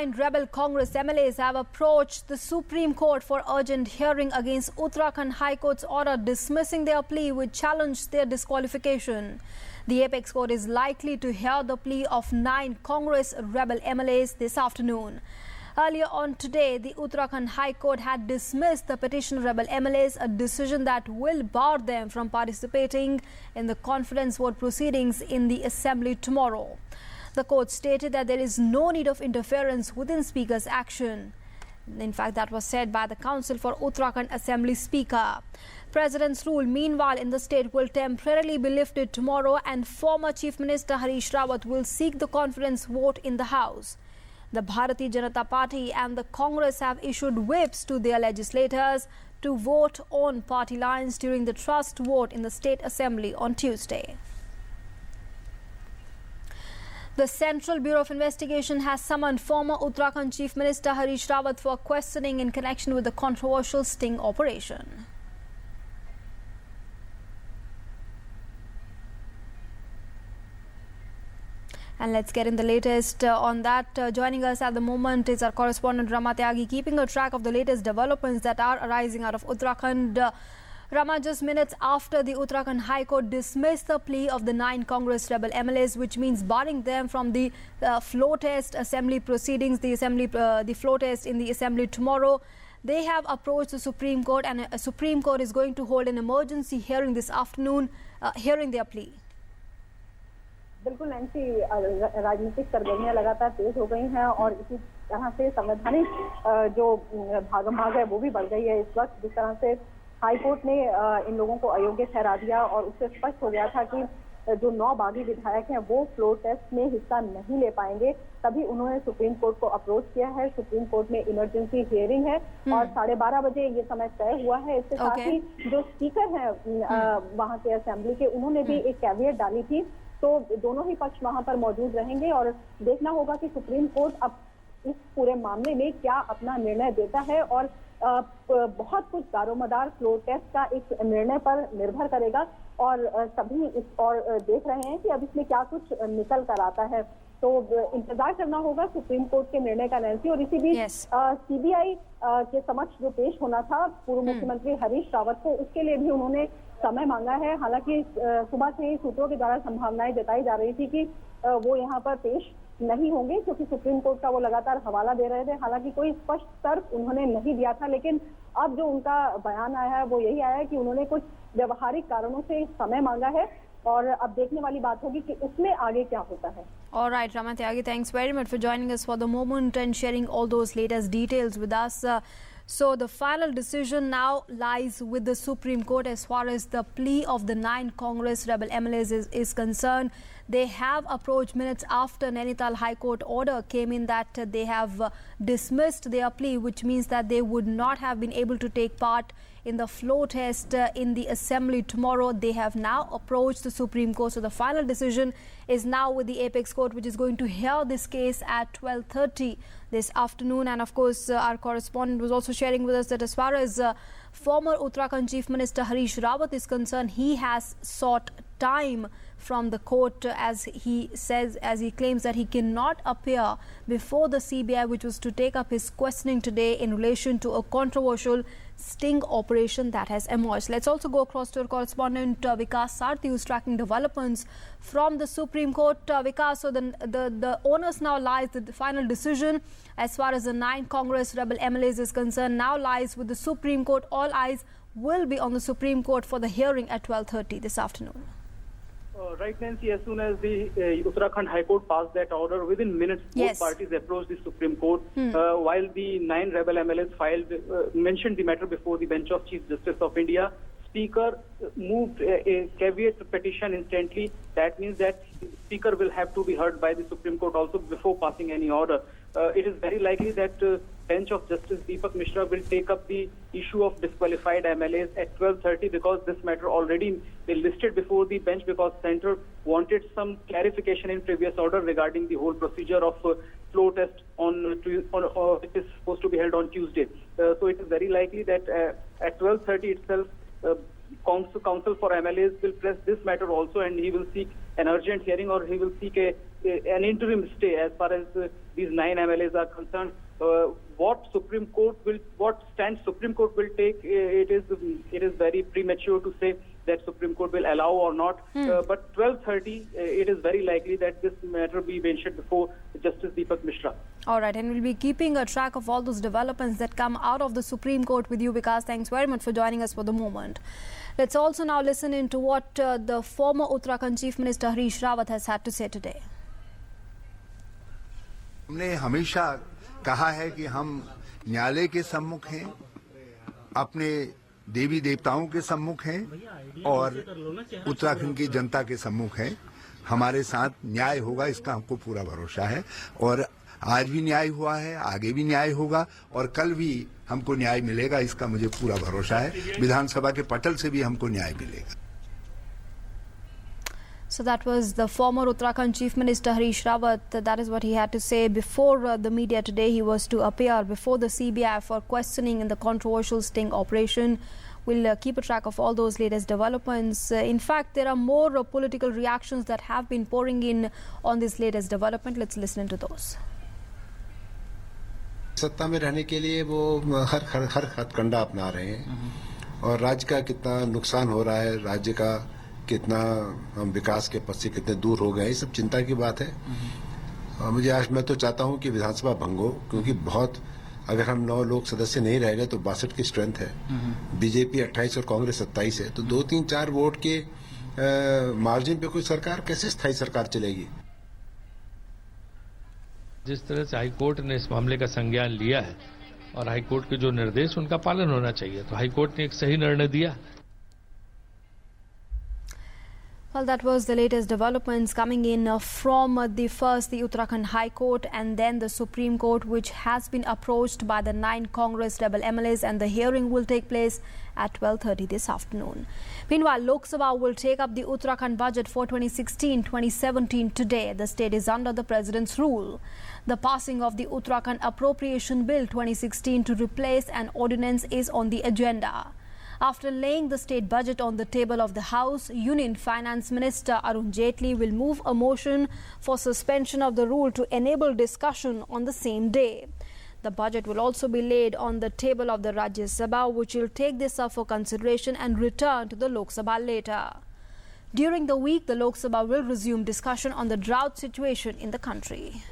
9 rebel Congress MLAs have approached the Supreme Court for urgent hearing against Uttarakhand High Court's order dismissing their plea which challenged their disqualification. The Apex Court is likely to hear the plea of 9 Congress rebel MLAs this afternoon. Earlier on today, the Uttarakhand High Court had dismissed the petition rebel MLAs, a decision that will bar them from participating in the confidence vote proceedings in the Assembly tomorrow. The court stated that there is no need of interference within Speaker's action. In fact, that was said by the Council for Uttarakhand Assembly Speaker. President's rule, meanwhile, in the state will temporarily be lifted tomorrow, and former Chief Minister Harish Rawat will seek the confidence vote in the House. The Bharatiya Janata Party and the Congress have issued whips to their legislators to vote on party lines during the trust vote in the State Assembly on Tuesday. The Central Bureau of Investigation has summoned former Uttarakhand Chief Minister Harish Rawat for questioning in connection with the controversial sting operation. And let's get in the latest on that. Joining us at the moment is our correspondent Rama Tyagi, keeping a track of the latest developments that are arising out of Uttarakhand. Rama, just minutes after the Uttarakhand High Court dismissed the plea of the 9 Congress rebel MLAs, which means barring them from the floor test assembly proceedings, the floor test in the assembly tomorrow, they have approached the Supreme Court, and a Supreme Court is going to hold an emergency hearing this afternoon, hearing their plea. बिल्कुल Nancy, राजनीतिक सरगर्मियां लगातार तेज हो गई हैं और इसी तरह से संवैधानिक जो भागम भाग है वो भी बढ़ गई है इस वक्त। जिस तरह से हाई कोर्ट ने इन लोगों को अयोग्य ठहरा दिया और उससे स्पष्ट हो गया था कि जो 9 बागी विधायक हैं वो फ्लोर टेस्ट में हिस्सा नहीं ले पाएंगे, तभी उन्होंने सुप्रीम कोर्ट को अप्रोच किया है। सुप्रीम कोर्ट में इमरजेंसी हियरिंग है और 12:30 बजे ये समय तय हुआ है। इसके साथ ही जो स्पीकर हैं वहाँ के असेंबली के, उन्होंने भी एक कैविएट डाली थी, तो दोनों ही पक्ष वहां पर मौजूद रहेंगे और देखना होगा कि सुप्रीम कोर्ट अब इस पूरे मामले में क्या अपना निर्णय देता है। और बहुत कुछ दारोमदार फ्लोर टेस्ट का इस निर्णय पर निर्भर करेगा और सभी इस और देख रहे हैं कि अब इसमें क्या कुछ निकल कर आता है। तो इंतजार करना होगा सुप्रीम कोर्ट के निर्णय का, नैन्सी। और इसी बीच सीबीआई के समक्ष जो पेश होना था पूर्व मुख्यमंत्री हरीश रावत को, उसके लिए भी उन्होंने समय मांगा है। हालांकि सुबह से ही सूत्रों के द्वारा संभावनाएं जताई जा रही थी कि वो यहाँ पर पेश नहीं होंगे, क्योंकि सुप्रीम कोर्ट का वो लगातार हवाला दे रहे थे। हालांकि कोई स्पष्ट तर्क उन्होंने नहीं दिया था, लेकिन अब जो उनका बयान आया है वो यही आया है कि उन्होंने कुछ व्यवहारिक कारणों से समय मांगा है और अब देखने वाली बात होगी कि उसमें आगे क्या होता है। All right, Rama Tyagi, thanks very much for joining us for the moment and sharing all those latest details with us. So the final decision now lies with the Supreme Court as far as the plea of the 9 Congress rebel MLAs is concerned. They have approached minutes after Nainital High Court order came in that they have dismissed their plea, which means that they would not have been able to take part in the floor test in the assembly tomorrow. They have now approached the Supreme Court. So the final decision is now with the Apex Court, which is going to hear this case at 12:30 this afternoon. And of course, our correspondent was also sharing with us that as far as former Uttarakhand Chief Minister Harish Rawat is concerned, he has sought time from the court, as he claims that he cannot appear before the CBI, which was to take up his questioning today in relation to a controversial sting operation that has emerged. Let's also go across to our correspondent Vikas Sarthi, who's tracking developments from the Supreme Court. Vikas, so the onus now lies, the final decision as far as the 9 Congress rebel MLAs is concerned now lies with the Supreme Court. All eyes will be on the Supreme Court for the hearing at 12:30 this afternoon. Right, Nancy, as soon as the Uttarakhand High Court passed that order, within minutes, both parties approached the Supreme Court. While the 9 rebel MLAs mentioned the matter before the bench of Chief Justice of India, Speaker moved a caveat petition instantly. That means that Speaker will have to be heard by the Supreme Court also before passing any order. It is very likely that bench of Justice Deepak Mishra will take up the issue of disqualified MLAs at 12:30, because this matter already listed before the bench, because Centre wanted some clarification in previous order regarding the whole procedure of floor test it is supposed to be held on Tuesday. So it is very likely that at 12:30 itself, Council for MLAs will press this matter also, and he will seek an urgent hearing, or he will seek a an interim stay as far as these 9 MLAs are concerned. What stand Supreme Court will take, it is very premature to say that Supreme Court will allow or not. But 12:30, it is very likely that this matter be mentioned before Justice Deepak Mishra. All right, and we'll be keeping a track of all those developments that come out of the Supreme Court with you, Vikas. Thanks very much for joining us for the moment. Let's also now listen into what the former Uttarakhand Chief Minister Harish Rawat has had to say today. हमने हमेशा कहा है कि हम न्यायालय के सम्मुख हैं, अपने देवी देवताओं के सम्मुख हैं और उत्तराखंड की जनता के सम्मुख हैं। हमारे साथ न्याय होगा, इसका हमको पूरा भरोसा है और आज भी न्याय हुआ है, आगे भी न्याय होगा और कल भी हमको न्याय मिलेगा, इसका मुझे पूरा भरोसा है। विधानसभा के पटल से भी हमको न्याय मिलेगा। So that was the former Uttarakhand Chief Minister Harish Rawat. That is what he had to say before the media today. He was to appear before the CBI for questioning in the controversial sting operation. We'll keep a track of all those latest developments. In fact, there are more political reactions that have been pouring in on this latest development. Let's listen to those. सत्ता में रहने के लिए वो हर हथकंडा अपना रहे हैं और राज्य का कितना नुकसान हो रहा है, राज्य का कितना हम विकास के पथ से कितने दूर हो गए, ये सब चिंता की बात है। और मैं तो चाहता हूं कि विधानसभा भंग हो, क्योंकि बहुत अगर हम 9 लोग सदस्य नहीं रह गए तो 62 की स्ट्रेंथ है, बीजेपी 28 और कांग्रेस 27 है, तो 2-3-4 वोट के मार्जिन पे कोई सरकार कैसे स्थायी सरकार चलेगी। जिस तरह से हाईकोर्ट ने इस मामले का संज्ञान लिया है और हाईकोर्ट के जो निर्देश उनका पालन होना चाहिए, तो हाईकोर्ट ने एक सही निर्णय दिया। Well, that was the latest developments coming in from the Uttarakhand High Court and then the Supreme Court, which has been approached by the 9 Congress rebel MLAs, and the hearing will take place at 12:30 this afternoon. Meanwhile, Lok Sabha will take up the Uttarakhand budget for 2016-2017 today. The state is under the President's rule. The passing of the Uttarakhand Appropriation Bill 2016 to replace an ordinance is on the agenda. After laying the state budget on the table of the House, Union Finance Minister Arun Jaitley will move a motion for suspension of the rule to enable discussion on the same day. The budget will also be laid on the table of the Rajya Sabha, which will take this up for consideration and return to the Lok Sabha later. During the week, the Lok Sabha will resume discussion on the drought situation in the country.